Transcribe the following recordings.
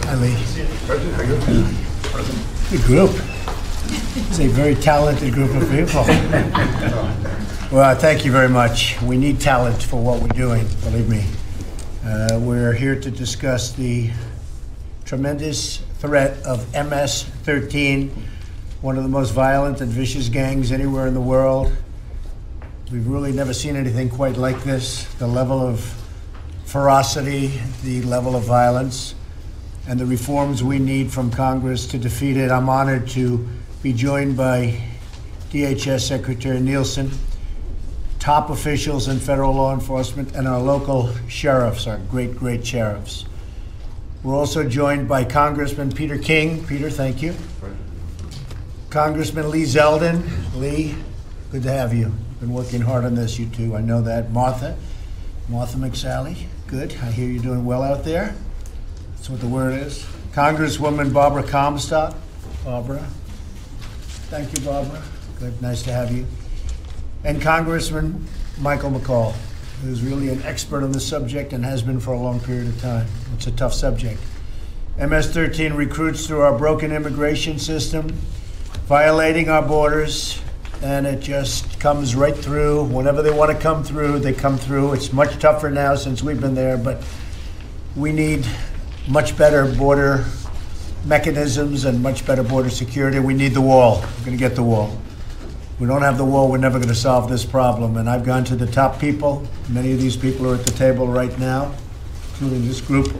Hi, Lee. President, how you doing? Good group. It's a very talented group of people. Well, thank you very much. We need talent for what we're doing, believe me. We're here to discuss the tremendous threat of MS-13, one of the most violent and vicious gangs anywhere in the world. We've really never seen anything quite like this. The level of ferocity, the level of violence, and the reforms we need from Congress to defeat it. I'm honored to be joined by DHS Secretary Nielsen, top officials in federal law enforcement, and our local sheriffs, our great sheriffs. We're also joined by Congressman Peter King. Peter, thank you. Congressman Lee Zeldin. Lee, good to have you. Been working hard on this, you two. I know that. Martha McSally, good. I hear you're doing well out there. That's what the word is. Congresswoman Barbara Comstock. Barbara. Thank you, Barbara. Good, nice to have you. And Congressman Michael McCall, who's really an expert on this subject and has been for a long period of time. It's a tough subject. MS-13 recruits through our broken immigration system, violating our borders, and it just comes right through. Whenever they want to come through, they come through. It's much tougher now since we've been there, but we need much better border mechanisms and much better border security. We need the wall. We're going to get the wall. We don't have the wall, we're never going to solve this problem. And I've gone to the top people. Many of these people are at the table right now, including this group.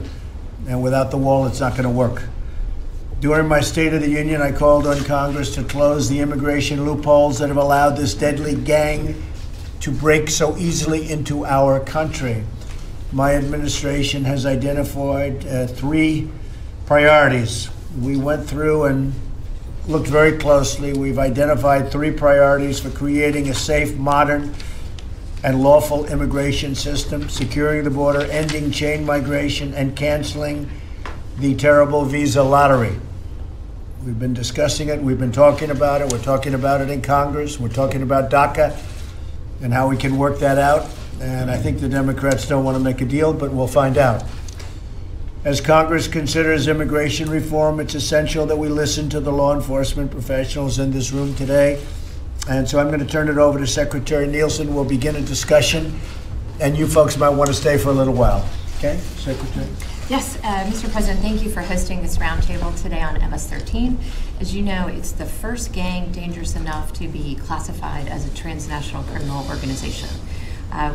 And without the wall, it's not going to work. During my State of the Union, I called on Congress to close the immigration loopholes that have allowed this deadly gang to break so easily into our country. My administration has identified 3 priorities. We went through and looked very closely. We've identified 3 priorities for creating a safe, modern, and lawful immigration system, securing the border, ending chain migration, and canceling the terrible visa lottery. We've been discussing it. We've been talking about it. We're talking about it in Congress. We're talking about DACA and how we can work that out. And I think the Democrats don't want to make a deal, but we'll find out. As Congress considers immigration reform, it's essential that we listen to the law enforcement professionals in this room today. And so I'm going to turn it over to Secretary Nielsen. We'll begin a discussion, and you folks might want to stay for a little while. Okay, Secretary? Yes, Mr. President, thank you for hosting this roundtable today on MS-13. As you know, it's the first gang dangerous enough to be classified as a transnational criminal organization.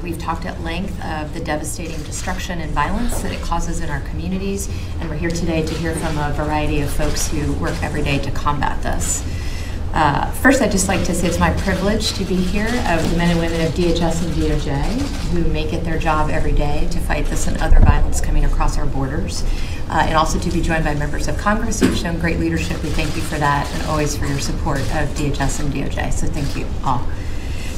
We've talked at length of the devastating destruction and violence that it causes in our communities, and we're here today to hear from a variety of folks who work every day to combat this. First, I'd just like to say it's my privilege to be here of the men and women of DHS and DOJ who make it their job every day to fight this and other violence coming across our borders, and also to be joined by members of Congress who've shown great leadership. We thank you for that and always for your support of DHS and DOJ, so thank you all.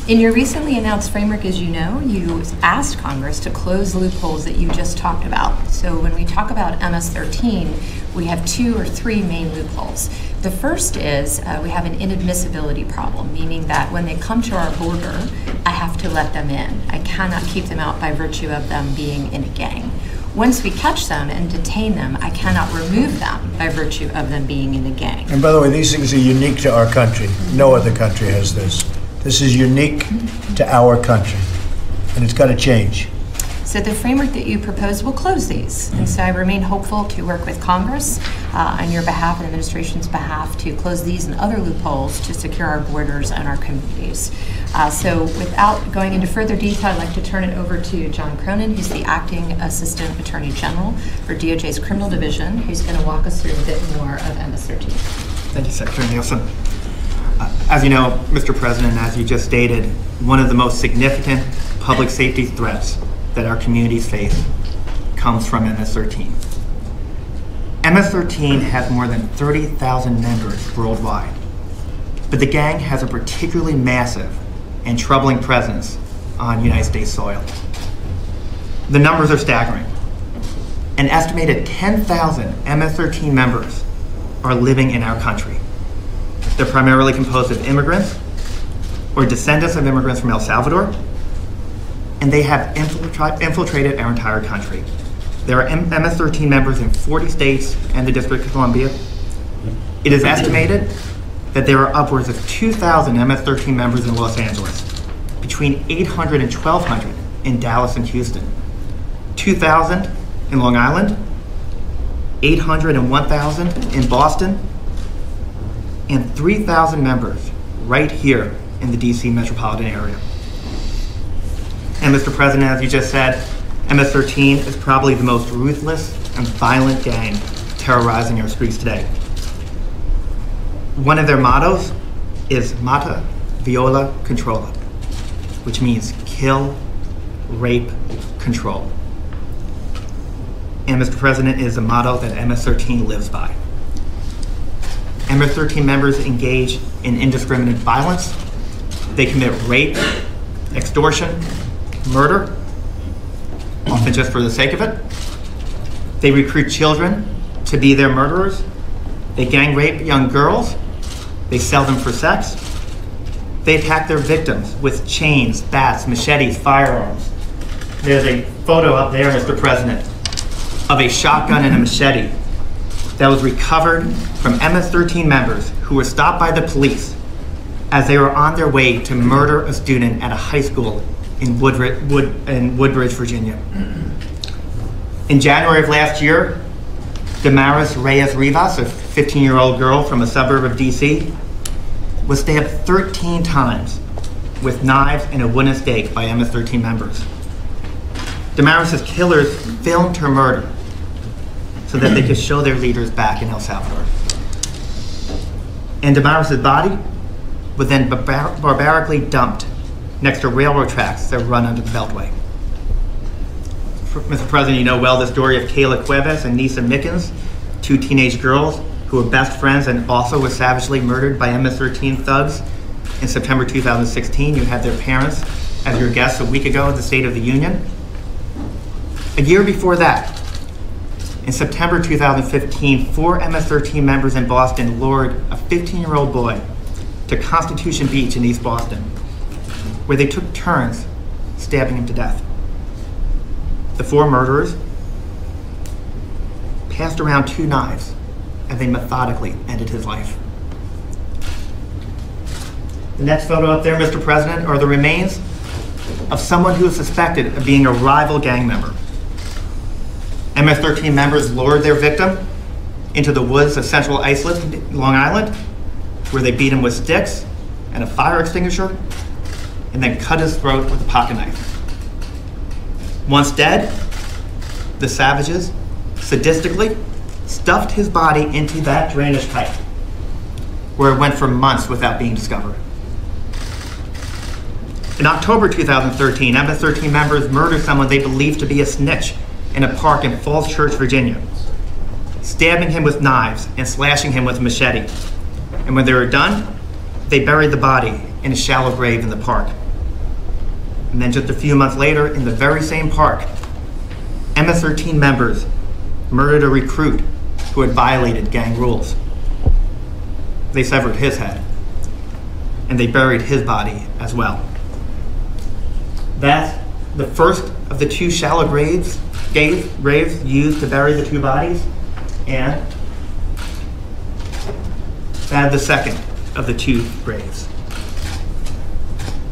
In your recently announced framework, as you know, you asked Congress to close loopholes that you just talked about. So when we talk about MS-13, we have 2 or 3 main loopholes. The first is we have an inadmissibility problem, meaning that when they come to our border, I have to let them in. I cannot keep them out by virtue of them being in a gang. Once we catch them and detain them, I cannot remove them by virtue of them being in a gang. And by the way, these things are unique to our country. No other country has this. This is unique to our country, and it's got to change. So the framework that you proposed will close these. And so I remain hopeful to work with Congress on your behalf and administration's behalf to close these and other loopholes to secure our borders and our communities. So without going into further detail, I'd like to turn it over to John Cronin, who's the Acting Assistant Attorney General for DOJ's Criminal Division, who's going to walk us through a bit more of MS-13. Thank you, Secretary Nielsen. As you know, Mr. President, as you just stated, one of the most significant public safety threats that our communities face comes from MS-13. MS-13 has more than 30,000 members worldwide, but the gang has a particularly massive and troubling presence on United States soil. The numbers are staggering. An estimated 10,000 MS-13 members are living in our country. They're primarily composed of immigrants or descendants of immigrants from El Salvador, and they have infiltrated our entire country. There are MS-13 members in 40 states and the District of Columbia. It is estimated that there are upwards of 2,000 MS-13 members in Los Angeles, between 800 and 1,200 in Dallas and Houston, 2,000 in Long Island, 800 and 1,000 in Boston, and 3,000 members right here in the DC metropolitan area. And Mr. President, as you just said, MS-13 is probably the most ruthless and violent gang terrorizing our streets today. One of their mottos is Mata, Viola, Controla, which means kill, rape, control. And Mr. President, is a motto that MS-13 lives by. MS-13 members engage in indiscriminate violence. They commit rape, extortion, murder, often just for the sake of it. They recruit children to be their murderers. They gang rape young girls. They sell them for sex. They attack their victims with chains, bats, machetes, firearms. There's a photo up there, Mr. President, of a shotgun and a machete that was recovered from MS-13 members who were stopped by the police as they were on their way to murder a student at a high school in Woodbridge, Virginia. In January of last year, Damaris Reyes Rivas, a 15-year-old girl from a suburb of DC, was stabbed 13 times with knives and a wooden stake by MS-13 members. Damaris's killers filmed her murder so that they could show their leaders back in El Salvador. And Damaris's body was then barbarically dumped next to railroad tracks that run under the Beltway. Mr. President, you know well the story of Kayla Cuevas and Nisa Mickens, two teenage girls who were best friends and also were savagely murdered by MS-13 thugs in September 2016. You had their parents as your guests a week ago at the State of the Union. A year before that, in September 2015, 4 MS-13 members in Boston lured a 15-year-old boy to Constitution Beach in East Boston, where they took turns stabbing him to death. The 4 murderers passed around 2 knives and they methodically ended his life. The next photo up there, Mr. President, are the remains of someone who is suspected of being a rival gang member. MS-13 members lured their victim into the woods of Central Islip, Long Island, where they beat him with sticks and a fire extinguisher, and then cut his throat with a pocket knife. Once dead, the savages sadistically stuffed his body into that drainage pipe, where it went for months without being discovered. In October 2013, MS-13 members murdered someone they believed to be a snitch in a park in Falls Church, Virginia, stabbing him with knives and slashing him with a machete. And when they were done, they buried the body in a shallow grave in the park. And then just a few months later, in the very same park, MS-13 members murdered a recruit who had violated gang rules. They severed his head, and they buried his body as well. That's the first of the 2 shallow graves used to bury the 2 bodies, and that the second of the 2 graves.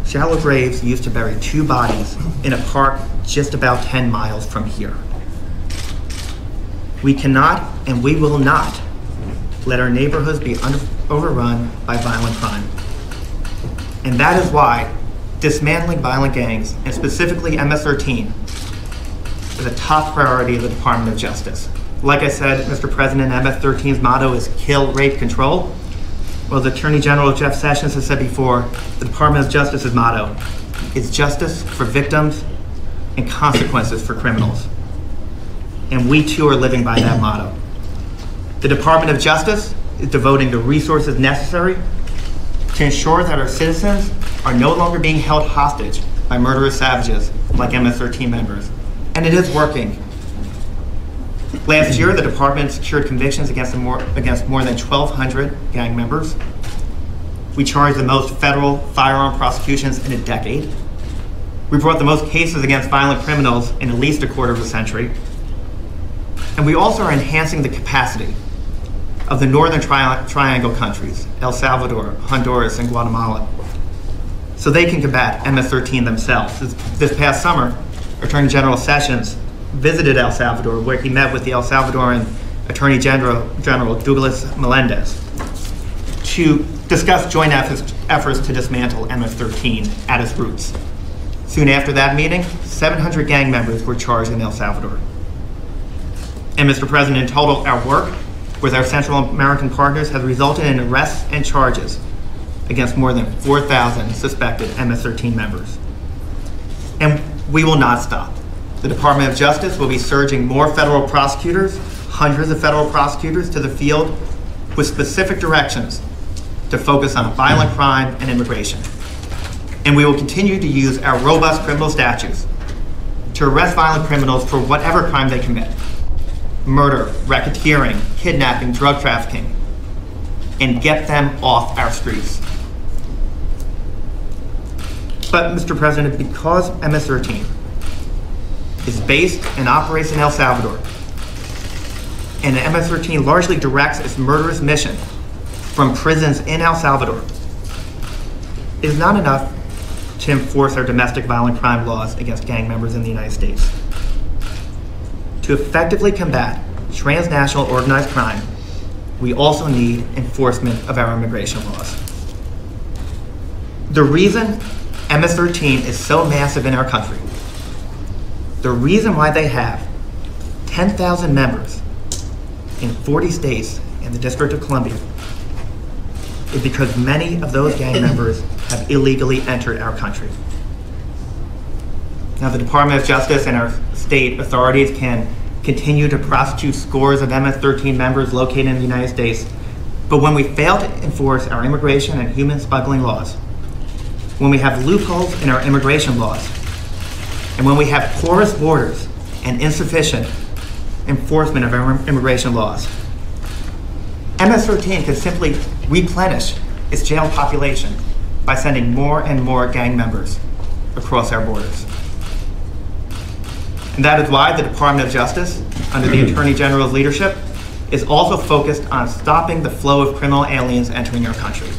Shallow graves used to bury 2 bodies in a park just about 10 miles from here. We cannot and we will not let our neighborhoods be overrun by violent crime. And that is why dismantling violent gangs, and specifically MS-13, is a top priority of the Department of Justice. Like I said, Mr. President, MS-13's motto is kill, rape, control. Well, the Attorney General Jeff Sessions has said before, the Department of Justice's motto is justice for victims and consequences for criminals. And we too are living by that motto. The Department of Justice is devoting the resources necessary to ensure that our citizens are no longer being held hostage by murderous savages like MS-13 members. And it is working. Last year, the department secured convictions against more than 1,200 gang members. We charged the most federal firearm prosecutions in a decade. We brought the most cases against violent criminals in at least a quarter of a century. And we also are enhancing the capacity of the Northern Triangle countries, El Salvador, Honduras, and Guatemala, so they can combat MS-13 themselves. This past summer, Attorney General Sessions visited El Salvador, where he met with the El Salvadoran Attorney General Douglas Melendez to discuss joint efforts to dismantle MS-13 at its roots. Soon after that meeting, 700 gang members were charged in El Salvador. And Mr. President, in total, our work with our Central American partners has resulted in arrests and charges against more than 4,000 suspected MS-13 members. And we will not stop. The Department of Justice will be surging more federal prosecutors, hundreds of federal prosecutors, to the field with specific directions to focus on violent crime and immigration. And we will continue to use our robust criminal statutes to arrest violent criminals for whatever crime they commit: murder, racketeering, kidnapping, drug trafficking, and get them off our streets. But, Mr. President, because MS-13 is based and operates in El Salvador, and MS-13 largely directs its murderous mission from prisons in El Salvador, it is not enough to enforce our domestic violent crime laws against gang members in the United States. To effectively combat transnational organized crime, we also need enforcement of our immigration laws. The reason MS-13 is so massive in our country, the reason why they have 10,000 members in 40 states and the District of Columbia, is because many of those gang members have illegally entered our country. Now, the Department of Justice and our state authorities can continue to prosecute scores of MS-13 members located in the United States, but when we fail to enforce our immigration and human smuggling laws, when we have loopholes in our immigration laws, and when we have porous borders and insufficient enforcement of our immigration laws, MS-13 can simply replenish its jail population by sending more and more gang members across our borders. And that is why the Department of Justice, under the Attorney General's leadership, is also focused on stopping the flow of criminal aliens entering our country.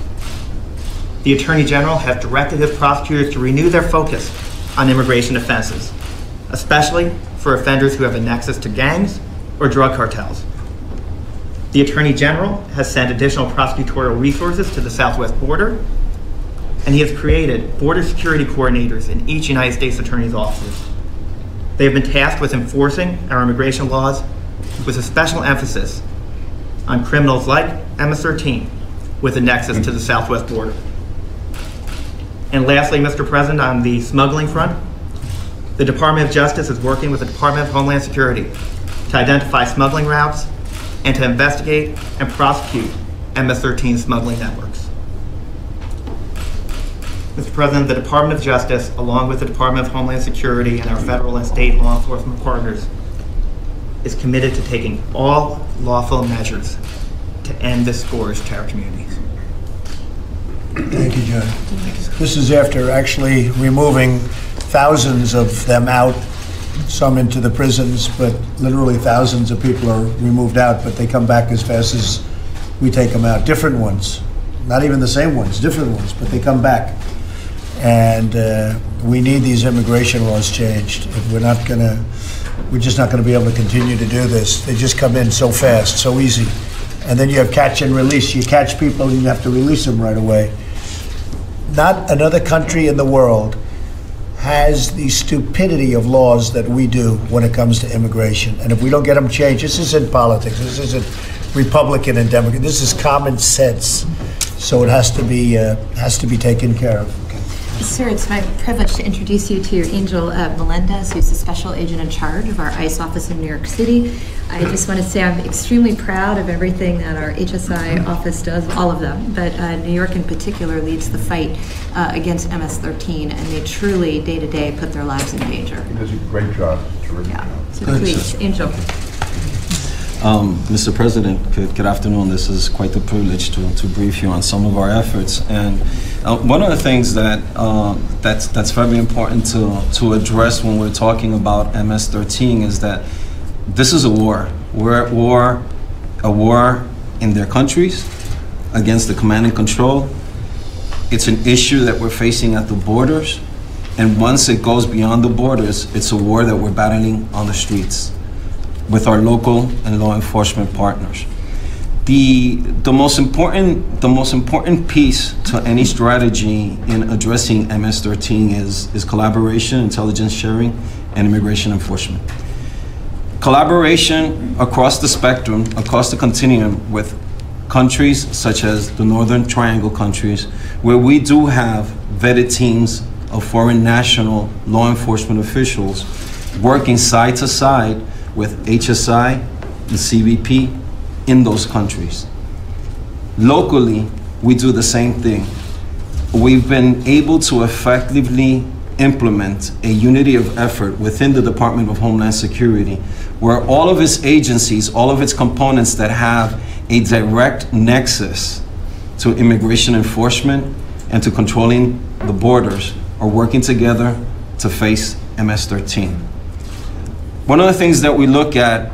The Attorney General has directed his prosecutors to renew their focus on immigration offenses, especially for offenders who have a nexus to gangs or drug cartels. The Attorney General has sent additional prosecutorial resources to the southwest border, and he has created border security coordinators in each United States Attorney's offices. They have been tasked with enforcing our immigration laws with a special emphasis on criminals like MS-13 with a nexus to the southwest border. And lastly, Mr. President, on the smuggling front, the Department of Justice is working with the Department of Homeland Security to identify smuggling routes and to investigate and prosecute MS-13 smuggling networks. Mr. President, the Department of Justice, along with the Department of Homeland Security and our federal and state law enforcement partners, is committed to taking all lawful measures to end this scourge to our communities. Thank you, John. This is after actually removing thousands of them out, some into the prisons, but literally thousands of people are removed out, but they come back as fast as we take them out. Different ones, not even the same ones, different ones, but they come back. And we need these immigration laws changed. If we're just not gonna be able to continue to do this. They just come in so fast, so easy. And then you have catch and release. You catch people and you have to release them right away. Not another country in the world has the stupidity of laws that we do when it comes to immigration. And if we don't get them changed, this isn't politics, this isn't Republican and Democrat, this is common sense. So it has to be taken care of. Sir, it's my privilege to introduce you to Angel Melendez, who's the special agent in charge of our ICE office in New York City. I just want to say I'm extremely proud of everything that our HSI office does, all of them, but New York in particular leads the fight against MS-13, and they truly, day to day, put their lives in danger. He does a great job. Terrific job. So please, Angel. Mr. President, good afternoon. This is quite a privilege to brief you on some of our efforts. And one of the things that's very important to address when we're talking about MS-13 is that this is a war. We're at war, a war in their countries against the command and control. It's an issue that we're facing at the borders. And once it goes beyond the borders, it's a war that we're battling on the streets with our local and law enforcement partners. The most important piece to any strategy in addressing MS-13 is collaboration, intelligence sharing, and immigration enforcement. Collaboration across the spectrum, across the continuum with countries such as the Northern Triangle countries, where we do have vetted teams of foreign national law enforcement officials working side to side with HSI and CBP in those countries. Locally, we do the same thing. We've been able to effectively implement a unity of effort within the Department of Homeland Security, where all of its agencies, all of its components that have a direct nexus to immigration enforcement and to controlling the borders are working together to face MS-13. One of the things that we look at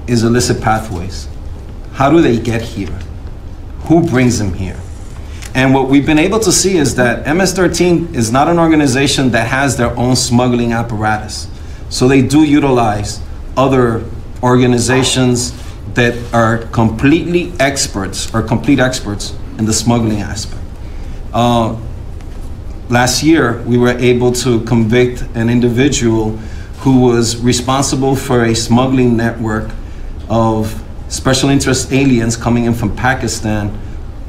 is illicit pathways. How do they get here? Who brings them here? And what we've been able to see is that MS-13 is not an organization that has their own smuggling apparatus. So they do utilize other organizations that are completely experts or complete experts in the smuggling aspect. Last year, we were able to convict an individual who was responsible for a smuggling network of special interest aliens coming in from Pakistan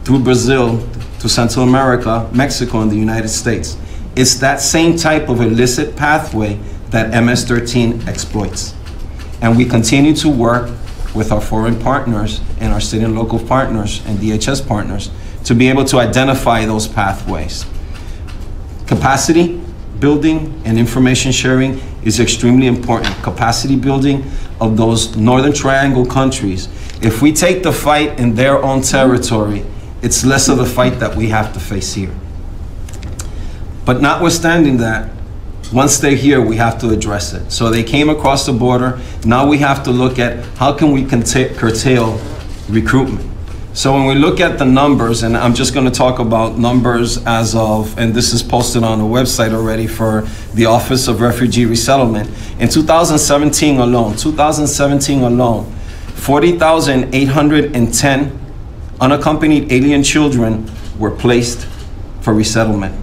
through Brazil to Central America, Mexico, and the United States. It's that same type of illicit pathway that MS-13 exploits. And we continue to work with our foreign partners and our state and local partners and DHS partners to be able to identify those pathways. Capacity building and information sharing is extremely important. Capacity building of those Northern Triangle countries. If we take the fight in their own territory, it's less of a fight that we have to face here. But notwithstanding that, once they're here, we have to address it. So they came across the border. Now we have to look at how can we curtail recruitment. So when we look at the numbers, and I'm just going to talk about numbers as of, and this is posted on the website already for the Office of Refugee Resettlement. In 2017 alone, 40,810 unaccompanied alien children were placed for resettlement.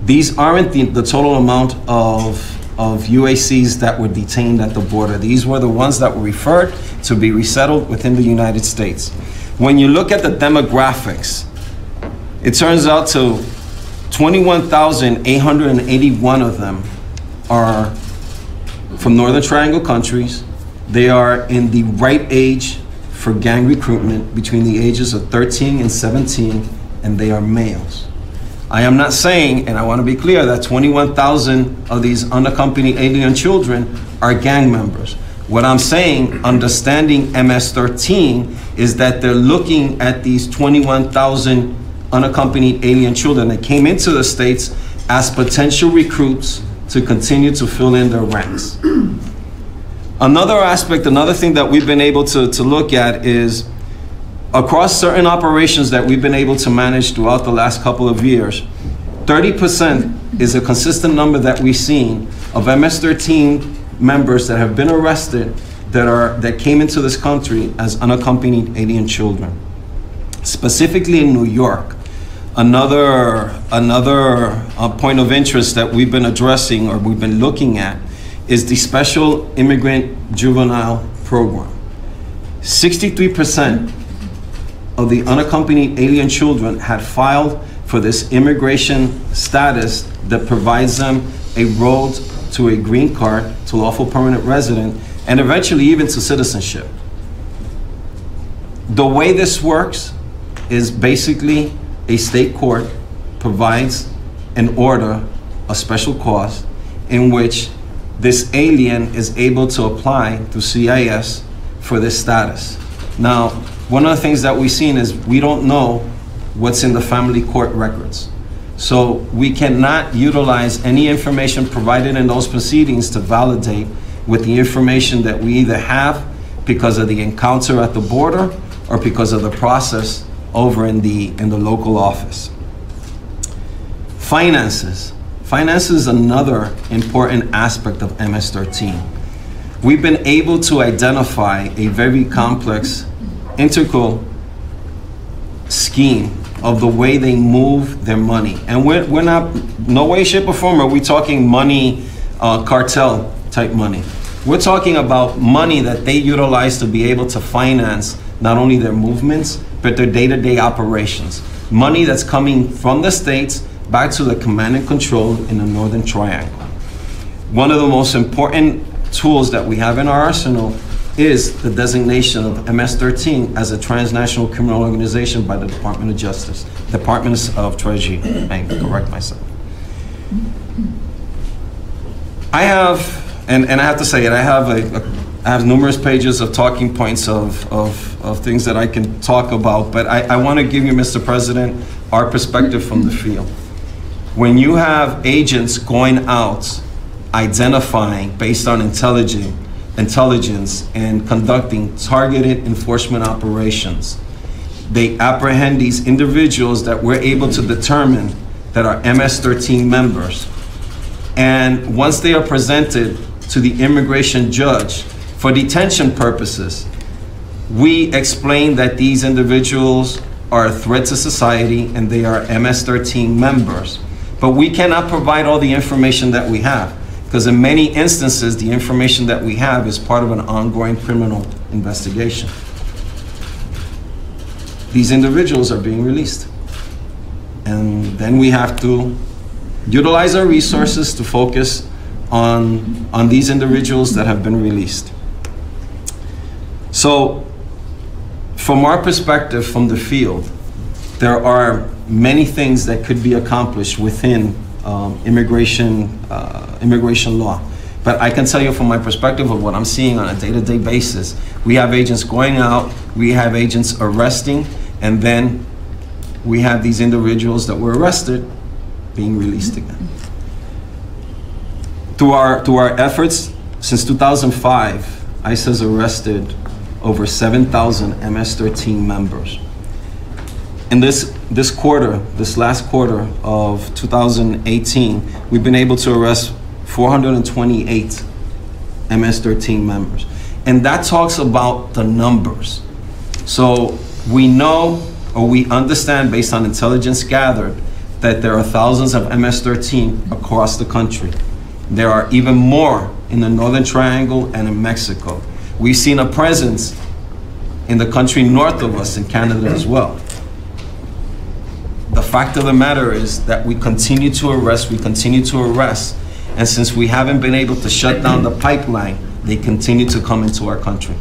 These aren't the total amount of UACs that were detained at the border. These were the ones that were referred to be resettled within the United States. When you look at the demographics, it turns out to 21,881 of them are from Northern Triangle countries. They are in the right age for gang recruitment between the ages of 13 and 17, and they are males. I am not saying, and I want to be clear, that 21,000 of these unaccompanied alien children are gang members. What I'm saying, understanding MS-13, is that they're looking at these 21,000 unaccompanied alien children that came into the States as potential recruits to continue to fill in their ranks. Another aspect, another thing that we've been able to look at is across certain operations that we've been able to manage throughout the last couple of years, 30% is a consistent number that we've seen of MS-13 members that have been arrested that came into this country as unaccompanied alien children. Specifically in New York, another point of interest that we've been addressing or we've been looking at is the Special Immigrant Juvenile Program. 63% of the unaccompanied alien children had filed for this immigration status that provides them a road to a green card, to lawful permanent resident, and eventually even to citizenship. The way this works is basically a state court provides an order, a special cause, in which this alien is able to apply to CIS for this status. Now, one of the things that we've seen is we don't know what's in the family court records. So we cannot utilize any information provided in those proceedings to validate with the information that we either have because of the encounter at the border or because of the process over in the local office. Finances. Finance is another important aspect of MS-13. We've been able to identify a very complex, integral scheme of the way they move their money. And we're not, no way, shape, or form are we talking money, cartel type money. We're talking about money that they utilize to be able to finance not only their movements, but their day-to-day operations. Money that's coming from the States back to the command and control in the Northern Triangle. One of the most important tools that we have in our arsenal is the designation of MS-13 as a transnational criminal organization by the Department of Justice, Department of Treasury. I can correct myself. I have, and I have to say it, I have numerous pages of talking points of things that I can talk about, but I want to give you, Mr. President, our perspective from the field. When you have agents going out, identifying based on intelligence and conducting targeted enforcement operations, they apprehend these individuals that we're able to determine that are MS-13 members. And once they are presented to the immigration judge for detention purposes, we explain that these individuals are a threat to society and they are MS-13 members. But we cannot provide all the information that we have, because in many instances, the information that we have is part of an ongoing criminal investigation. These individuals are being released. And then we have to utilize our resources to focus on these individuals that have been released. So, from our perspective from the field, there are many things that could be accomplished within immigration law. But I can tell you from my perspective of what I'm seeing on a day-to-day basis, we have agents going out, we have agents arresting, and then we have these individuals that were arrested being released again. Through our efforts, since 2005, ICE has arrested over 7,000 MS-13 members. In this last quarter of 2018, we've been able to arrest 428 MS-13 members. And that talks about the numbers. So we know, or we understand based on intelligence gathered, that there are thousands of MS-13 across the country. There are even more in the Northern Triangle and in Mexico. We've seen a presence in the country north of us, in Canada as well. The fact of the matter is that we continue to arrest, and since we haven't been able to shut down the pipeline, they continue to come into our country.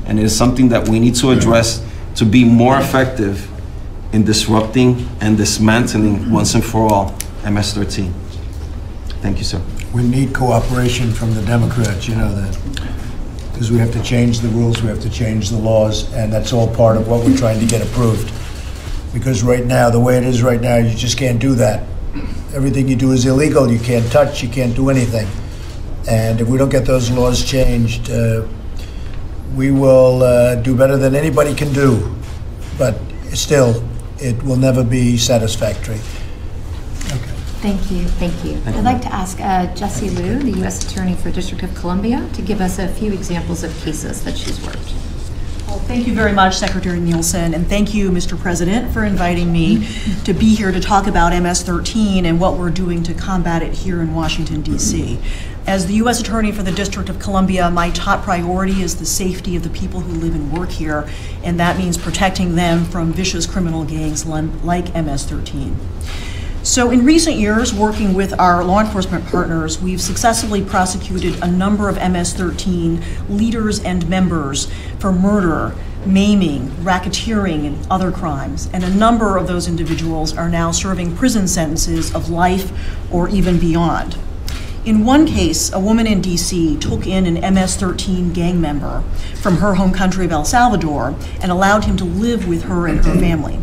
And it is something that we need to address to be more effective in disrupting and dismantling once and for all MS-13. Thank you, sir. We need cooperation from the Democrats, you know that. Because we have to change the rules, we have to change the laws, and that's all part of what we're trying to get approved. Because right now, the way it is right now, you just can't do that. Everything you do is illegal. You can't touch, you can't do anything. And if we don't get those laws changed, we will do better than anybody can do. But still, it will never be satisfactory. Okay. Thank you. I'd like to ask Jessie Liu, the U.S. Attorney for District of Columbia, to give us a few examples of cases that she's worked. Well, thank you very much, Secretary Nielsen, and thank you, Mr. President, for inviting me to be here to talk about MS-13 and what we're doing to combat it here in Washington, D.C. As the U.S. Attorney for the District of Columbia, my top priority is the safety of the people who live and work here, and that means protecting them from vicious criminal gangs like MS-13. So in recent years, working with our law enforcement partners, we've successfully prosecuted a number of MS-13 leaders and members for murder, maiming, racketeering, and other crimes. And a number of those individuals are now serving prison sentences of life or even beyond. In one case, a woman in DC took in an MS-13 gang member from her home country of El Salvador and allowed him to live with her and her family.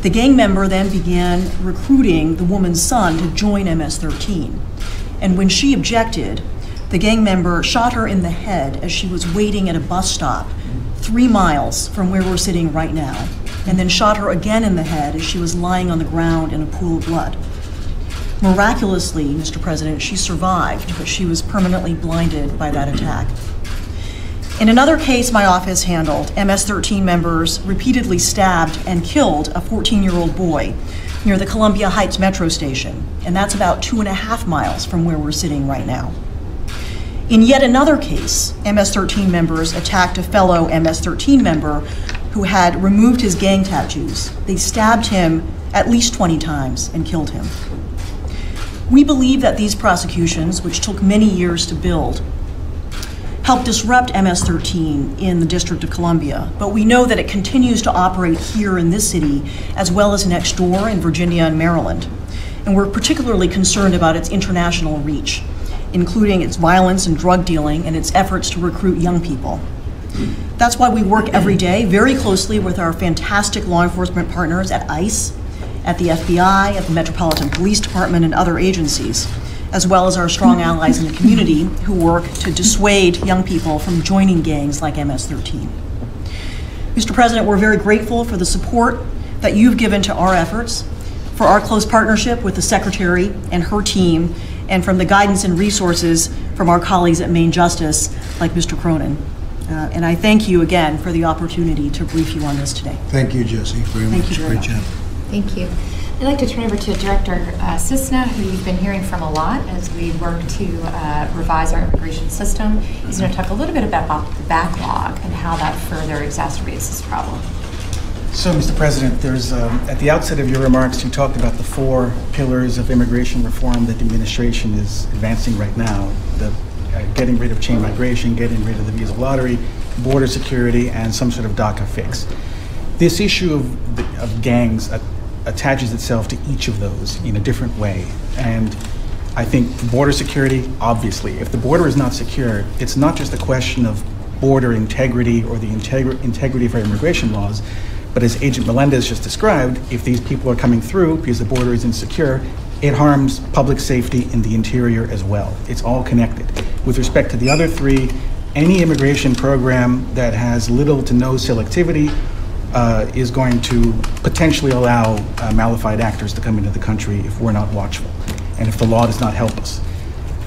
The gang member then began recruiting the woman's son to join MS-13. And when she objected, the the gang member shot her in the head as she was waiting at a bus stop 3 miles from where we're sitting right now, and then shot her again in the head as she was lying on the ground in a pool of blood. Miraculously, Mr. President, she survived, but she was permanently blinded by that attack. In another case my office handled, MS-13 members repeatedly stabbed and killed a 14-year-old boy near the Columbia Heights metro station, and that's about 2.5 miles from where we're sitting right now. In yet another case, MS-13 members attacked a fellow MS-13 member who had removed his gang tattoos. They stabbed him at least 20 times and killed him. We believe that these prosecutions, which took many years to build, helped disrupt MS-13 in the District of Columbia, but we know that it continues to operate here in this city as well as next door in Virginia and Maryland. And we're particularly concerned about its international reach, including its violence and drug dealing and its efforts to recruit young people. That's why we work every day very closely with our fantastic law enforcement partners at ICE, at the FBI, at the Metropolitan Police Department, and other agencies, as well as our strong allies in the community who work to dissuade young people from joining gangs like MS-13. Mr. President, we're very grateful for the support that you've given to our efforts, for our close partnership with the Secretary and her team, and from the guidance and resources from our colleagues at Maine Justice, like Mr. Cronin. And I thank you again for the opportunity to brief you on this today. Thank you, Jesse, very much. Thank you very Great much. job. Thank you. I'd like to turn over to Director Cisna, who you've been hearing from a lot as we work to revise our immigration system. He's going to talk a little bit about the backlog and how that further exacerbates this problem. So, Mr. President, there's at the outset of your remarks, you talked about the 4 pillars of immigration reform that the administration is advancing right now: the getting rid of chain migration, getting rid of the visa lottery, border security, and some sort of DACA fix. This issue of gangs attaches itself to each of those in a different way. And I think border security, obviously, if the border is not secure, it's not just a question of border integrity or the integrity of our immigration laws, but as Agent Melendez just described, if these people are coming through because the border is insecure, it harms public safety in the interior as well. It's all connected. With respect to the other 3, any immigration program that has little to no selectivity is going to potentially allow malified actors to come into the country if we're not watchful and if the law does not help us.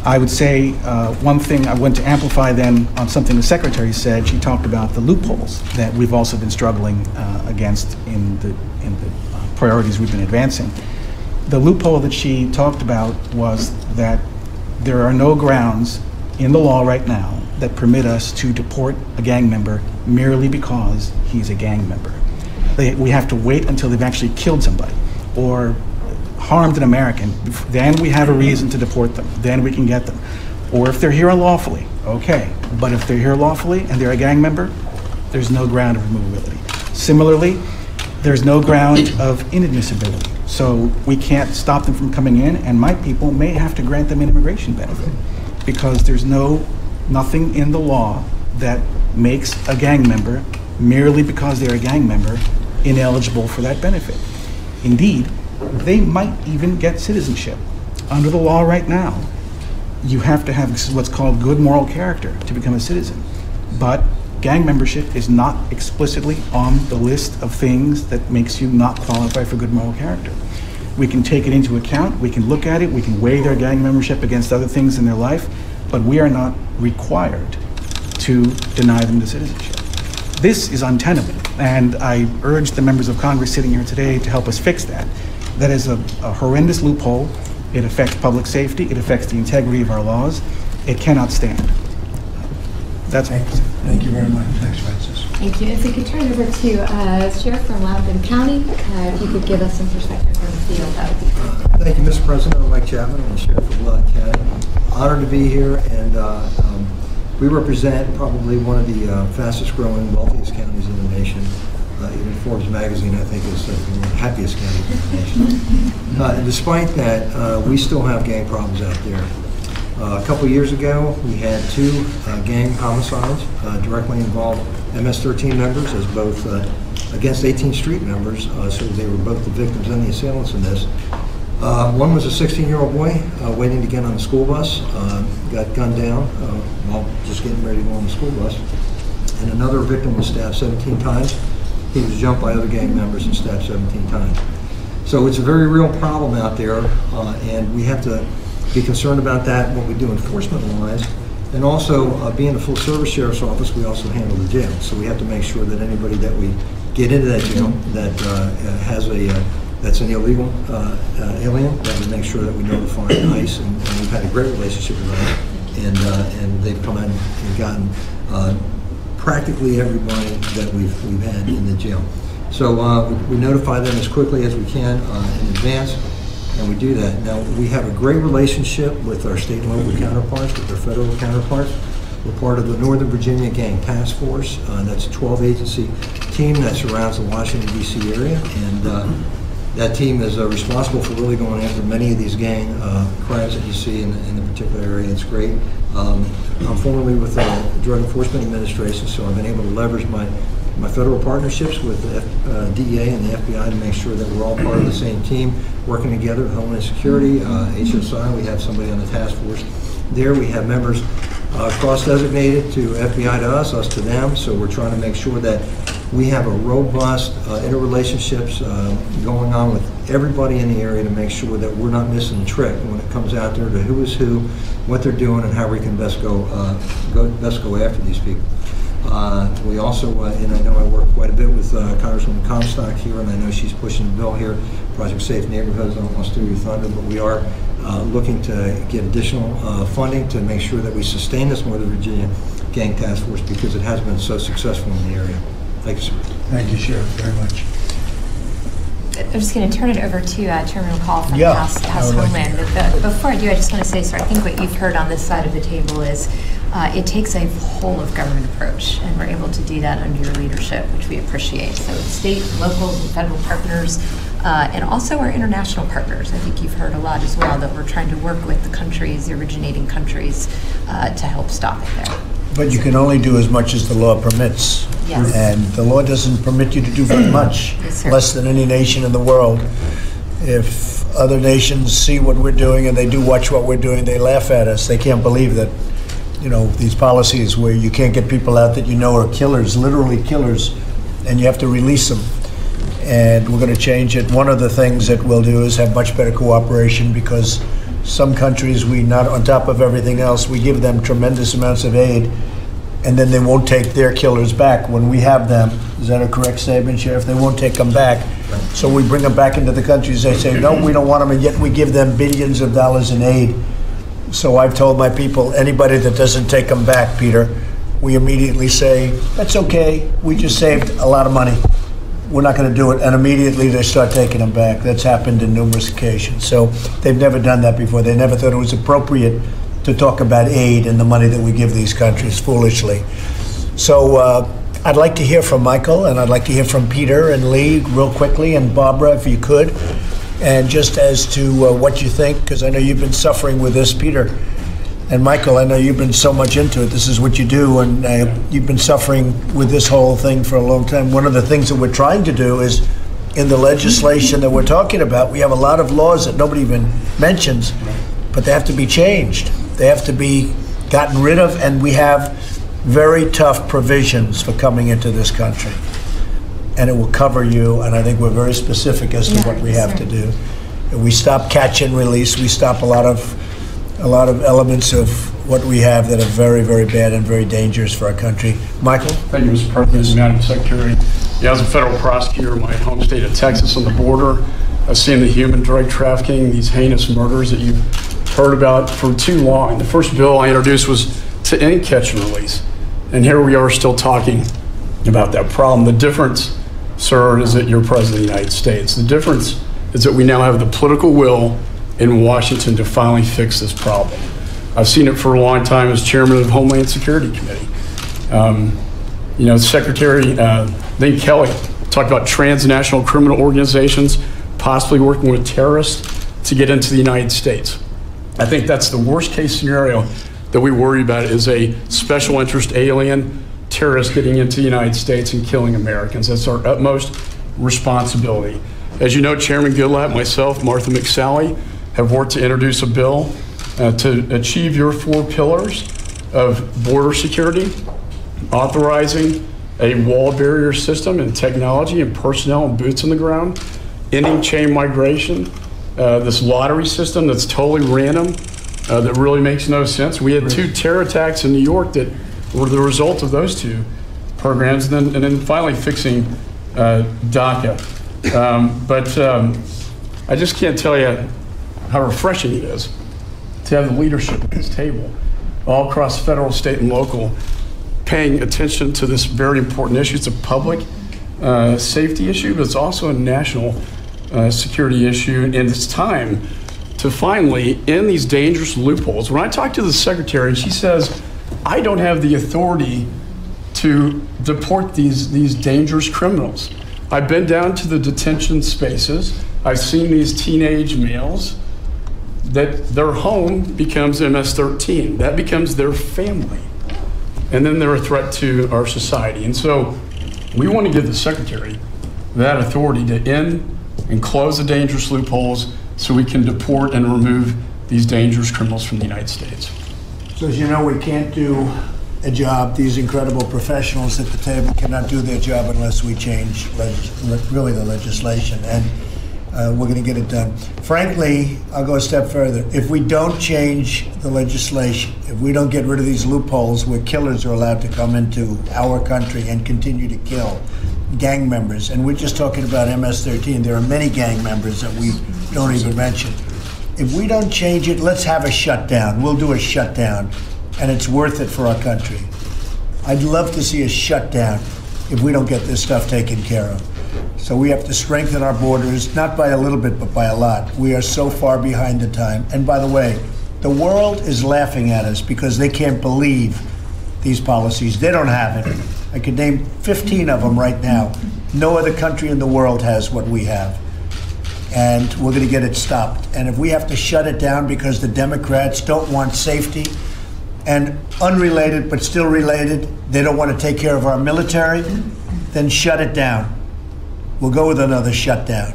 I would say one thing I want to amplify then on something the Secretary said. She talked about the loopholes that we've also been struggling against in the priorities we've been advancing. The loophole that she talked about was that there are no grounds in the law right now that permit us to deport a gang member merely because he's a gang member. We have to wait until they've actually killed somebody or harmed an American. Then we have a reason to deport them. Then we can get them. Or if they're here unlawfully, okay. But if they're here lawfully and they're a gang member, there's no ground of removability. Similarly, there's no ground of inadmissibility. So we can't stop them from coming in, and my people may have to grant them an immigration benefit because there's nothing in the law that makes a gang member, merely because they're a gang member, ineligible for that benefit. Indeed, they might even get citizenship. Under the law right now, you have to have what's called good moral character to become a citizen. But gang membership is not explicitly on the list of things that makes you not qualify for good moral character. We can take it into account, we can look at it, we can weigh their gang membership against other things in their life, but we are not required to deny them the citizenship. This is untenable, and I urge the members of Congress sitting here today to help us fix that. That is a horrendous loophole. It affects public safety, it affects the integrity of our laws. It cannot stand. That's all. Thank you very much. Thanks, Francis. Thank you. If we could turn over to Sheriff from Loudoun County, if you could give us some perspective from the field, that would be great. Thank you, Mr. President. I'm Mike Chapman. I'm the Sheriff of Loudoun County. Honored to be here, and we represent probably one of the fastest growing, wealthiest counties in the nation. Even Forbes magazine, I think, is one of the happiest counties in the nation. And despite that, we still have gang problems out there. A couple years ago, we had 2 gang homicides directly involved MS-13 members as both against 18th Street members, so they were both the victims and the assailants in this. One was a 16-year-old boy waiting to get on the school bus, got gunned down while just getting ready to go on the school bus. And another victim was stabbed 17 times. He was jumped by other gang members and stabbed 17 times. So it's a very real problem out there, and we have to be concerned about that, what we do enforcement-wise. And also, being a full-service sheriff's office, we also handle the jail. So we have to make sure that anybody that we get into that jail that has that's an illegal alien, that we make sure that we notify ICE, and we've had a great relationship with them, and they've come in and gotten practically everybody that we've had in the jail. So we notify them as quickly as we can in advance, and we do that. Now, we have a great relationship with our state and local counterparts, with our federal counterparts. We're part of the Northern Virginia Gang Task Force. That's a 12-agency team that surrounds the Washington, D.C. area, and that team is responsible for really going after many of these gang crimes that you see in the particular area. It's great. I'm formerly with the Drug Enforcement Administration, so I've been able to leverage my federal partnerships with the DEA and the FBI to make sure that we're all part of the same team, working together with Homeland Security, HSI. We have somebody on the task force there. We have members cross-designated to FBI to us to them, so we're trying to make sure that we have a robust interrelationships going on with everybody in the area to make sure that we're not missing the trick when it comes out there to who is who, what they're doing, and how we can best go after these people. We also, and I know I work quite a bit with Congresswoman Comstock here, and I know she's pushing the bill here, Project Safe Neighborhoods. I don't want to steal your thunder, but we are looking to get additional funding to make sure that we sustain this Northern Virginia Gang Task Force because it has been so successful in the area. Thank you, sir. Thank you, Sheriff, very much. I'm just going to turn it over to Chairman McCall from Yeah, House I would like Homeland. But before I do, I just want to say, sir, I think what you've heard on this side of the table is it takes a whole of government approach, and we're able to do that under your leadership, which we appreciate. So state, local, and federal partners, and also our international partners. I think you've heard a lot as well that we're trying to work with the countries, the originating countries, to help stop it there. But you can only do as much as the law permits. Yes. And the law doesn't permit you to do very much, Yes, sir. less than any nation in the world. If other nations see what we're doing and they do watch what we're doing, they laugh at us. They can't believe that, you know, these policies where you can't get people out that you know are killers, literally killers, and you have to release them. And we're going to change it. One of the things that we'll do is have much better cooperation, because some countries, we not, on top of everything else, we give them tremendous amounts of aid, and then they won't take their killers back when we have them. Is that a correct statement, Sheriff? They won't take them back. So we bring them back into the countries. They say, no, we don't want them, and yet we give them billions of dollars in aid. So I've told my people, anybody that doesn't take them back, Peter, we immediately say, that's okay. We just saved a lot of money. We're not going to do it. And immediately they start taking them back. That's happened in numerous occasions. So they've never done that before. They never thought it was appropriate to talk about aid and the money that we give these countries, foolishly. So I'd like to hear from Michael, and I'd like to hear from Peter and Lee real quickly, and Barbara, if you could. And just as to what you think, because I know you've been suffering with this, Peter. And Michael, I know you've been so much into it. This is what you do, and you've been suffering with this whole thing for a long time. One of the things that we're trying to do is, in the legislation that we're talking about, we have a lot of laws that nobody even mentions, but they have to be changed. They have to be gotten rid of, and we have very tough provisions for coming into this country. And it will cover you, and I think we're very specific as to what we have to do. And we stop catch and release. We stop a lot of elements of what we have that are very, very bad and very dangerous for our country. Michael? Thank you, Mr. President, Madam Secretary. Yeah, as a federal prosecutor in my home state of Texas on the border, I've seen the human drug trafficking, these heinous murders that you've heard about for too long. The first bill I introduced was to end catch and release. And here we are still talking about that problem. The difference, sir, is that you're President of the United States. The difference is that we now have the political will in Washington to finally fix this problem. I've seen it for a long time as chairman of the Homeland Security Committee. You know, Secretary Lynn Kelly talked about transnational criminal organizations possibly working with terrorists to get into the United States. I think that's the worst case scenario that we worry about, is a special interest alien terrorist getting into the United States and killing Americans. That's our utmost responsibility. As you know, Chairman Goodlatte, myself, Martha McSally, have worked to introduce a bill to achieve your 4 pillars of border security, authorizing a wall barrier system and technology and personnel and boots on the ground, ending chain migration, this lottery system that's totally random, that really makes no sense. We had 2 terror attacks in New York that were the result of those 2 programs, and then finally fixing DACA. I just can't tell you how refreshing it is to have the leadership at this table, all across federal, state, and local, paying attention to this very important issue. It's a public safety issue, but it's also a national security issue, and it's time to finally end these dangerous loopholes. When I talk to the secretary, she says, I don't have the authority to deport these dangerous criminals. I've been down to the detention spaces. I've seen these teenage males that their home becomes MS-13. That becomes their family. And then they're a threat to our society. And so we want to give the secretary that authority to end and close the dangerous loopholes so we can deport and remove these dangerous criminals from the United States. So as you know, we can't do a job. These incredible professionals at the table cannot do their job unless we change really the legislation, and we're going to get it done. Frankly, I'll go a step further. If we don't change the legislation, if we don't get rid of these loopholes where killers are allowed to come into our country and continue to kill gang members, and we're just talking about MS-13, there are many gang members that we don't even mention. If we don't change it, let's have a shutdown. We'll do a shutdown, and it's worth it for our country. I'd love to see a shutdown if we don't get this stuff taken care of. So we have to strengthen our borders, not by a little bit, but by a lot. We are so far behind the time. And by the way, the world is laughing at us because they can't believe these policies. They don't have it. I could name 15 of them right now. No other country in the world has what we have. And we're going to get it stopped. And if we have to shut it down because the Democrats don't want safety, and unrelated but still related, they don't want to take care of our military, then shut it down. We'll go with another shutdown.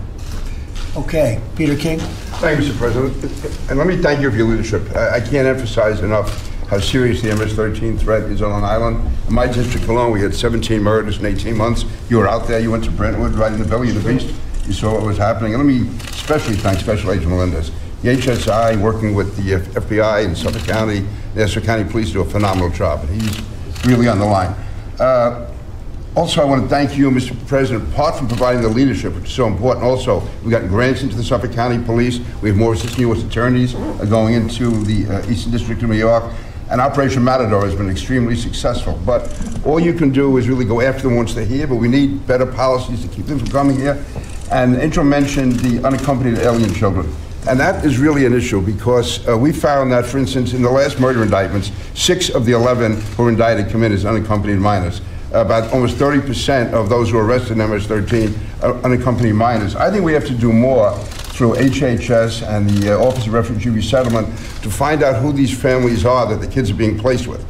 Okay, Peter King. Thank you, Mr. President. And let me thank you for your leadership. I can't emphasize enough how serious the MS-13 threat is on Long Island. In my district alone, we had 17 murders in 18 months. You were out there. You went to Brentwood, right in the belly of the beast. You saw what was happening. And let me especially thank Special Agent Melendez. The HSI, working with the FBI in Suffolk County, the Essex County Police, do a phenomenal job. And he's really on the line. Also, I want to thank you, Mr. President, apart from providing the leadership, which is so important. Also, we've gotten grants into the Suffolk County Police. We have more assistant U.S. attorneys going into the Eastern District of New York. And Operation Matador has been extremely successful. But all you can do is really go after them once they're here, but we need better policies to keep them from coming here. And Intro mentioned the unaccompanied alien children. And that is really an issue because we found that, for instance, in the last murder indictments, 6 of the 11 who were indicted come in as unaccompanied minors. About almost 30% of those who are arrested in MS-13 are unaccompanied minors. I think we have to do more through HHS and the Office of Refugee Resettlement to find out who these families are that the kids are being placed with.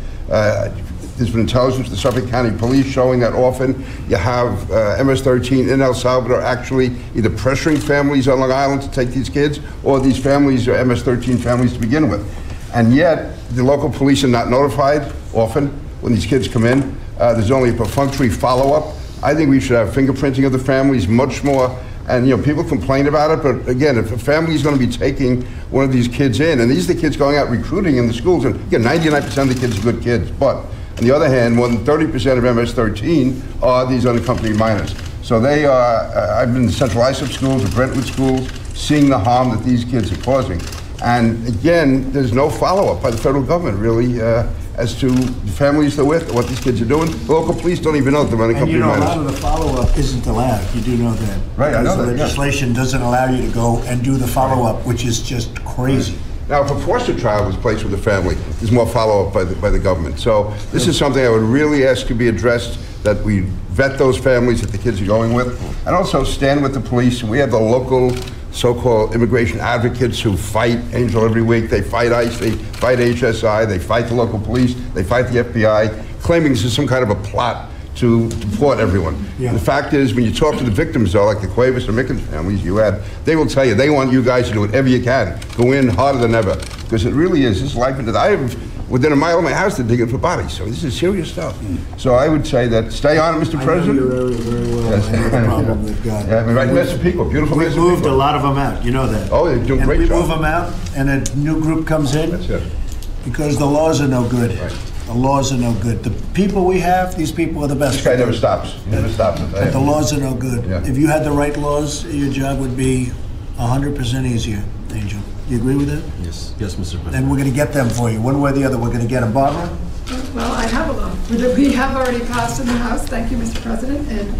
There's been intelligence from the Suffolk County Police showing that often you have MS-13 in El Salvador actually either pressuring families on Long Island to take these kids, or these families are MS-13 families to begin with. And yet, the local police are not notified often when these kids come in. There's only a perfunctory follow-up. I think we should have fingerprinting of the families much more. And people complain about it, but again, if a family is going to be taking one of these kids in, and these are the kids going out recruiting in the schools, and again, 99% of the kids are good kids, but on the other hand, more than 30% of MS-13 are these unaccompanied minors. So they are, I've been in the Central Islip schools, the Brentwood schools, seeing the harm that these kids are causing. And again, there's no follow-up by the federal government, really, as to the families they're with, what these kids are doing. The local police don't even know that they're unaccompanied minors. And a lot of the follow-up isn't allowed. You do know that. Right, I know that. The legislation doesn't allow you to go and do the follow-up, which is just crazy. Now, if a foster child was placed with a family, there's more follow-up by the government. So this is something I would really ask to be addressed, that we vet those families that the kids are going with, and also stand with the police. We have the local so-called immigration advocates who fight Angel every week. They fight ICE, they fight HSI, they fight the local police, they fight the FBI, claiming this is some kind of a plot to deport everyone. Yeah. The fact is, when you talk to the victims, though, like the Cuevas and Mickens families you had, they will tell you they want you guys to do whatever you can. Go in harder than ever. Because it really is. This is life and death. I have, within a mile of my house, they're digging for bodies. So this is serious stuff. So I would say that stay on it, Mr. President. I know you very well. Yes. I know the problem they've got. Yeah, I mean, right in Massapequa, beautiful We Massapequa. moved a lot of them out, you know that. Oh, they're doing a great And we job. move them out, and a new group comes in. That's it. Because the laws are no good. Right. The laws are no good. The people we have, these people are the best. This guy never stops. He never stops. But the laws are no good. Yeah. If you had the right laws, your job would be 100% easier, Angel. You agree with that? Yes, yes, Mr. President. And we're going to get them for you, one way or the other. We're going to get them. Barbara? Well, I have a law that we have already passed in the House. Thank you, Mr. President, and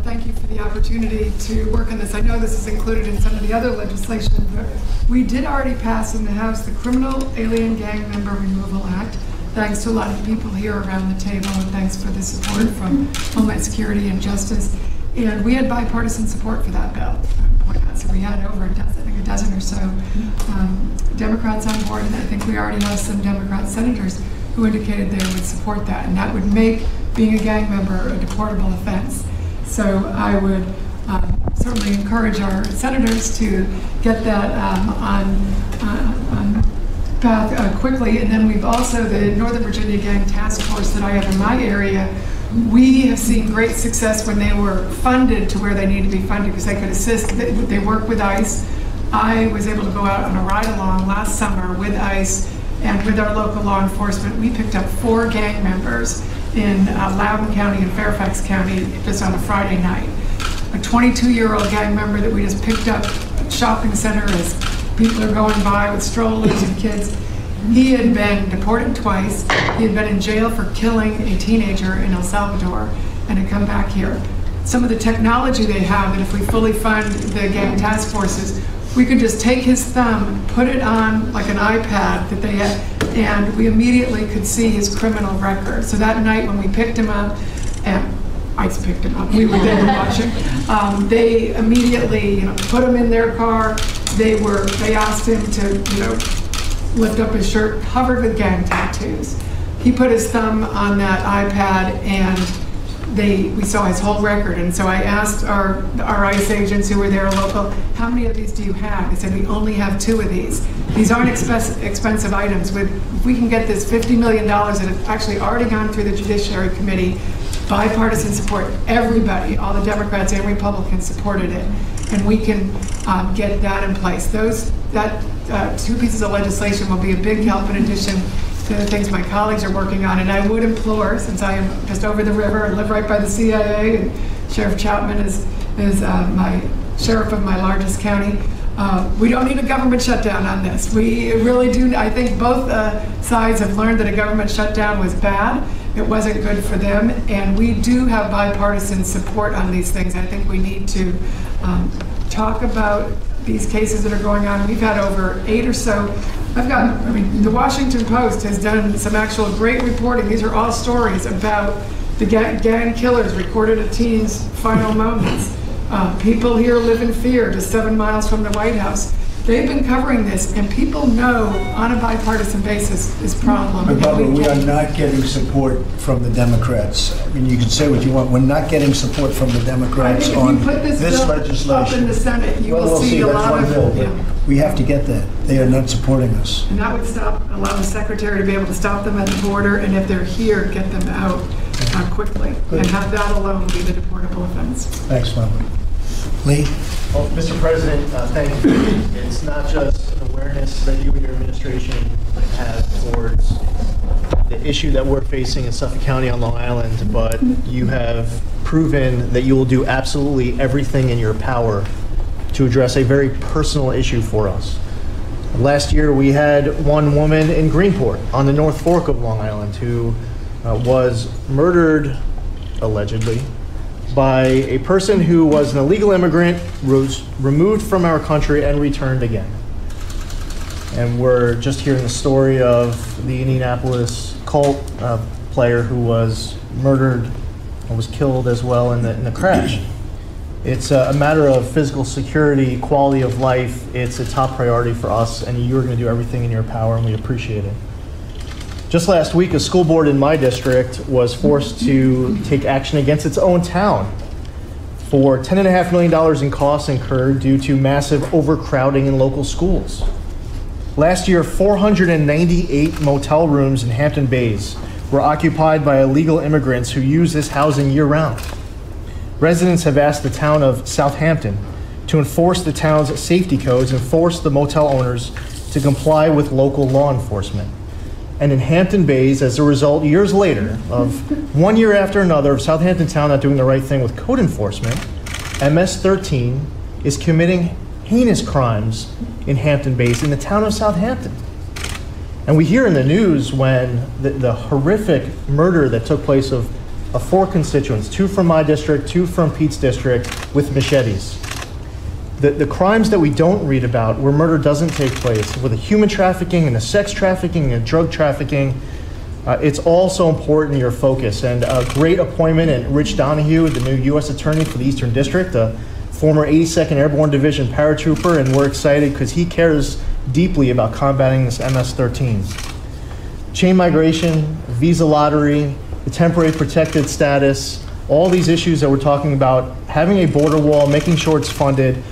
thank you for the opportunity to work on this. I know this is included in some of the other legislation, but we did already pass in the House the Criminal Alien Gang Member Removal Act, thanks to a lot of people here around the table, and thanks for the support from Homeland Security and Justice. And we had bipartisan support for that bill. So we had over a dozen or so Democrats on board, and I think we already have some Democrat senators who indicated they would support that, and that would make being a gang member a deportable offense. So I would certainly encourage our senators to get that on path quickly. And then we've also, the Northern Virginia Gang Task Force that I have in my area, we have seen great success when they were funded to where they need to be funded because they could assist. They work with ICE. I was able to go out on a ride-along last summer with ICE and with our local law enforcement. We picked up 4 gang members in Loudoun County and Fairfax County just on a Friday night. A 22-year-old gang member that we just picked up at a shopping center as people are going by with strollers and kids. He had been deported twice. He had been in jail for killing a teenager in El Salvador and had come back here. Some of the technology they have, that if we fully fund the gang task forces, we could just take his thumb, put it on like an iPad that they had, and we immediately could see his criminal record. So that night when we picked him up, and ICE picked him up, we were there watching, they immediately put him in their car. They asked him to lift up his shirt, covered with gang tattoos. He put his thumb on that iPad and we saw his whole record. And so I asked our ICE agents who were there local, how many of these do you have? They said, we only have 2 of these. These aren't expensive items. If we can get this $50 million that have actually already gone through the Judiciary Committee, bipartisan support, everybody, all the Democrats and Republicans supported it. And we can get that in place. That 2 pieces of legislation will be a big help in addition to the things my colleagues are working on. And I would implore, since I am just over the river and live right by the CIA, and Sheriff Chapman is my sheriff of my largest county, we don't need a government shutdown on this. We really do. I think both sides have learned that a government shutdown was bad. It wasn't good for them. And we do have bipartisan support on these things. I think we need to talk about these cases that are going on. We've had over 8 or so. The Washington Post has done some actual great reporting. These are all stories about the gang killers recorded at teens' final moments. People here live in fear just 7 miles from the White House. They've been covering this, and people know on a bipartisan basis this problem. But Barbara, we are not getting support from the Democrats. I mean, you can say what you want. We're not getting support from the Democrats on this legislation. Up in the Senate, you will see a lot of bill, but we have to get that. They are not supporting us. And that would allow the secretary to be able to stop them at the border, and if they're here, get them out quickly. Good. And have that alone be the deportable offense. Thanks, Barbara. Lee? Well, Mr. President, thank you. It's not just awareness that you and your administration have towards the issue that we're facing in Suffolk County on Long Island, but you have proven that you will do absolutely everything in your power to address a very personal issue for us. Last year, we had one woman in Greenport on the North Fork of Long Island who was murdered, allegedly, by a person who was an illegal immigrant, was removed from our country, and returned again. And we're just hearing the story of the Indianapolis cult player who was murdered and was killed as well in the crash. It's a matter of physical security, quality of life. It's a top priority for us, and you're going to do everything in your power, and we appreciate it. Just last week, a school board in my district was forced to take action against its own town for $10.5 million in costs incurred due to massive overcrowding in local schools. Last year, 498 motel rooms in Hampton Bays were occupied by illegal immigrants who use this housing year-round. Residents have asked the town of Southampton to enforce the town's safety codes and force the motel owners to comply with local law enforcement. And in Hampton Bays, as a result, years later, of one year after another of Southampton Town not doing the right thing with code enforcement, MS-13 is committing heinous crimes in Hampton Bays in the town of Southampton. And we hear in the news when the horrific murder that took place of 4 constituents, 2 from my district, 2 from Pete's district, with machetes. The crimes that we don't read about, where murder doesn't take place, with the human trafficking and the sex trafficking and drug trafficking, it's all so important in your focus. And a great appointment in Rich Donahue, the new U.S. Attorney for the Eastern District, a former 82nd Airborne Division paratrooper, and we're excited because he cares deeply about combating this MS-13. Chain migration, visa lottery, the temporary protected status, all these issues that we're talking about, having a border wall, making sure it's funded.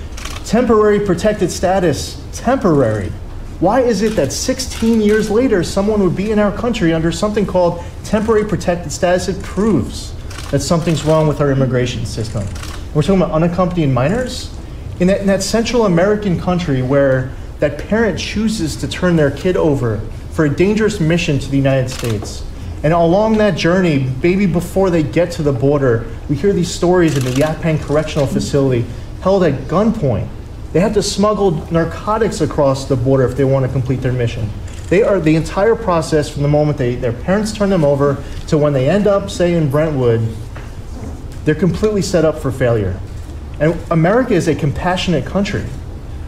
Temporary protected status, temporary. Why is it that 16 years later someone would be in our country under something called temporary protected status? It proves that something's wrong with our immigration system. We're talking about unaccompanied minors in that Central American country where that parent chooses to turn their kid over for a dangerous mission to the United States. And along that journey, maybe before they get to the border, we hear these stories in the Yaphank Correctional Facility held at gunpoint. They have to smuggle narcotics across the border if they want to complete their mission. They are the entire process from the moment their parents turn them over to when they end up, say, in Brentwood, they're completely set up for failure. And America is a compassionate country.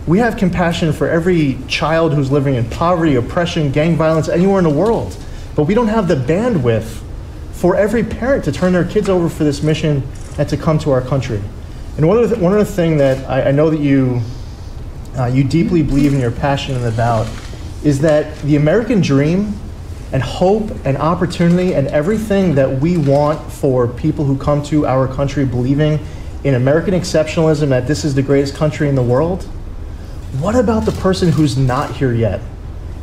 We have compassion for every child who's living in poverty, oppression, gang violence, anywhere in the world. But we don't have the bandwidth for every parent to turn their kids over for this mission and to come to our country. And one other thing that I know that you deeply believe and you're passionate about is that the American dream and hope and opportunity and everything that we want for people who come to our country believing in American exceptionalism, that this is the greatest country in the world. What about the person who's not here yet?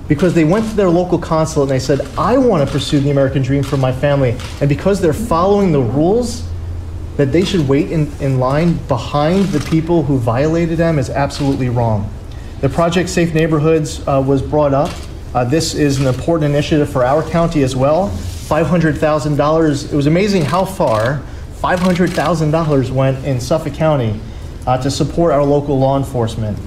Because they went to their local consulate and they said, I want to pursue the American dream for my family. And because they're following the rules, that they should wait in line behind the people who violated them is absolutely wrong. The Project Safe Neighborhoods was brought up. This is an important initiative for our county as well. $500,000. It was amazing how far $500,000 went in Suffolk County to support our local law enforcement.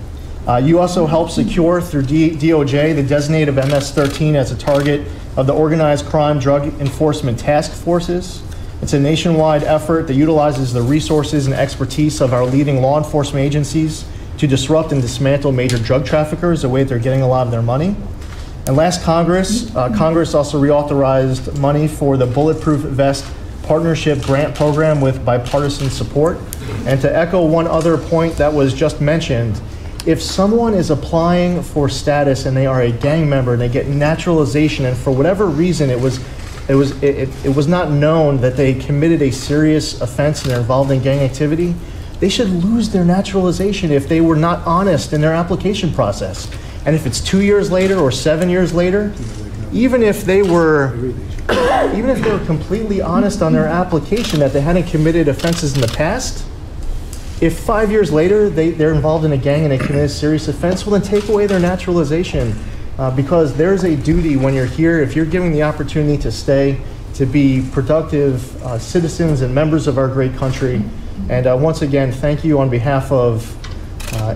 You also helped secure through DOJ the designate of MS-13 as a target of the Organized Crime Drug Enforcement Task Forces. It's a nationwide effort that utilizes the resources and expertise of our leading law enforcement agencies to disrupt and dismantle major drug traffickers, the way they're getting a lot of their money. And last Congress, Congress also reauthorized money for the Bulletproof Vest Partnership Grant Program with bipartisan support. And to echo one other point that was just mentioned, if someone is applying for status and they are a gang member and they get naturalization, and for whatever reason it was not known that they committed a serious offense and they're involved in gang activity, they should lose their naturalization if they were not honest in their application process. And if it's 2 years later or 7 years later, even if they were completely honest on their application that they hadn't committed offenses in the past, if 5 years later they're involved in a gang and they commit a serious offense, well then take away their naturalization. Because there's a duty when you're here, if you're given the opportunity to stay, to be productive citizens and members of our great country. And once again, thank you on behalf of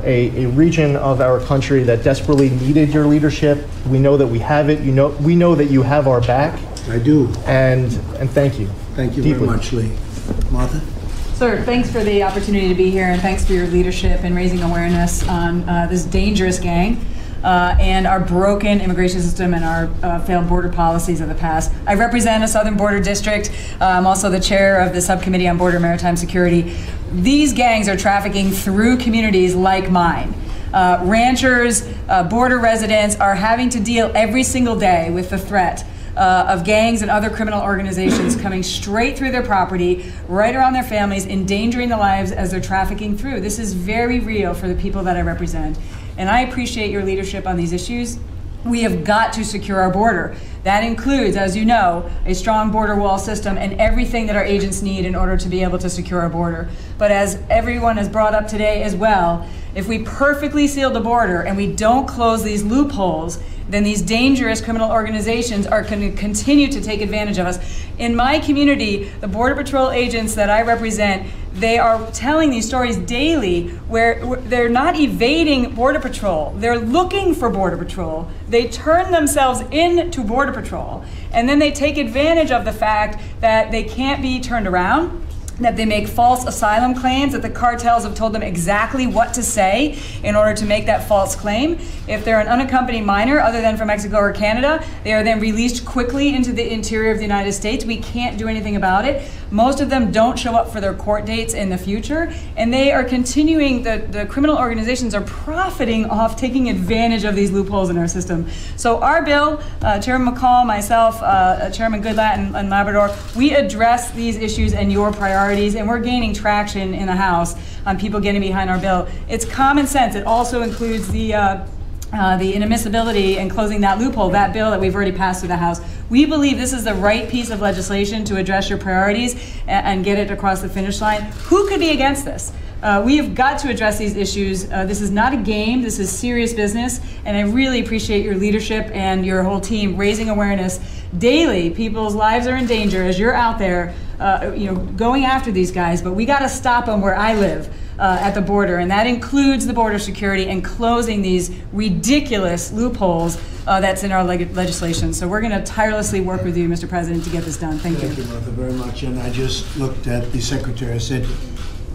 a region of our country that desperately needed your leadership. We know that we have it. We know that you have our back. I do. And thank you. Thank you deeply. very much, Lee. Martha? Sir, thanks for the opportunity to be here, and thanks for your leadership in raising awareness on this dangerous gang. And our broken immigration system and our failed border policies of the past. I represent a southern border district. I'm also the chair of the subcommittee on border maritime security. These gangs are trafficking through communities like mine. Ranchers, border residents are having to deal every single day with the threat of gangs and other criminal organizations coming straight through their property, right around their families, endangering the lives as they're trafficking through. This is very real for the people that I represent. And I appreciate your leadership on these issues. We have got to secure our border. That includes, as you know, a strong border wall system and everything that our agents need in order to be able to secure our border. But as everyone has brought up today as well, if we perfectly seal the border and we don't close these loopholes, then these dangerous criminal organizations are going to continue to take advantage of us. In my community, the Border Patrol agents that I represent, they are telling these stories daily where they're not evading Border Patrol. They're looking for Border Patrol. They turn themselves into Border Patrol. And then they take advantage of the fact that they can't be turned around, that they make false asylum claims, that the cartels have told them exactly what to say in order to make that false claim. If they're an unaccompanied minor other than from Mexico or Canada, they are then released quickly into the interior of the United States. We can't do anything about it. Most of them don't show up for their court dates in the future, and they are continuing, the criminal organizations are profiting off taking advantage of these loopholes in our system. So our bill, Chairman McCall, myself, Chairman Goodlatte and Labrador, we address these issues and your priorities, and we're gaining traction in the House on people getting behind our bill. It's common sense. It also includes the inadmissibility and closing that loophole, that bill that we've already passed through the House. We believe this is the right piece of legislation to address your priorities and get it across the finish line. Who could be against this? We have got to address these issues. This is not a game, this is serious business, and I really appreciate your leadership and your whole team raising awareness daily. People's lives are in danger as you're out there going after these guys, but we got to stop them where I live. At the border, and that includes the border security and closing these ridiculous loopholes that's in our legislation. So we're going to tirelessly work with you, Mr. President, to get this done. Thank you. Thank you, Martha, very much. And I just looked at the Secretary. I said,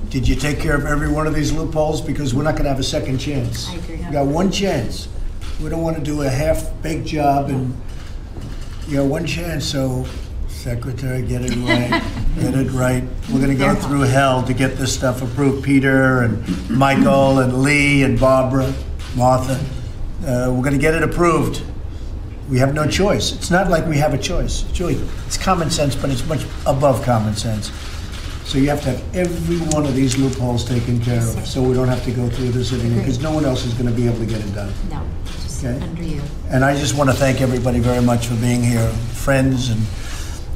did you take care of every one of these loopholes? Because we're not going to have a second chance. I agree. We got one chance. We don't want to do a half-baked job, and you got one chance. So, Secretary, get it right. Get it right. We're going to go through hell to get this stuff approved. Peter and Michael and Lee and Barbara, Martha. We're going to get it approved. We have no choice. It's not like we have a choice. It's common sense, but it's much above common sense. So you have to have every one of these loopholes taken care of, so we don't have to go through this anymore, because no one else is going to be able to get it done. No, just under you. And I just want to thank everybody very much for being here, friends and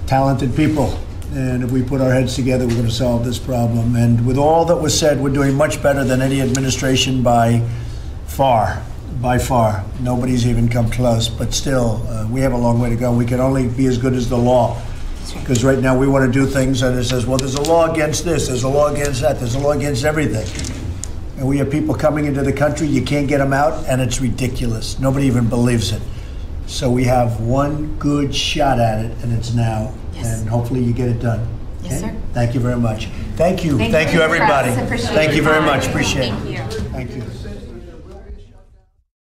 talented people. And if we put our heads together, we're going to solve this problem. And with all that was said, we're doing much better than any administration by far. By far. Nobody's even come close. But still, we have a long way to go. We can only be as good as the law. Because right now we want to do things and it says, well, there's a law against this, there's a law against that, there's a law against everything. And we have people coming into the country, you can't get them out, and it's ridiculous. Nobody even believes it. So we have one good shot at it, and it's now. Yes. And hopefully you get it done. Yes, sir. Thank you very much. Thank you. Thank you, everybody. Thank you very much. Appreciate it.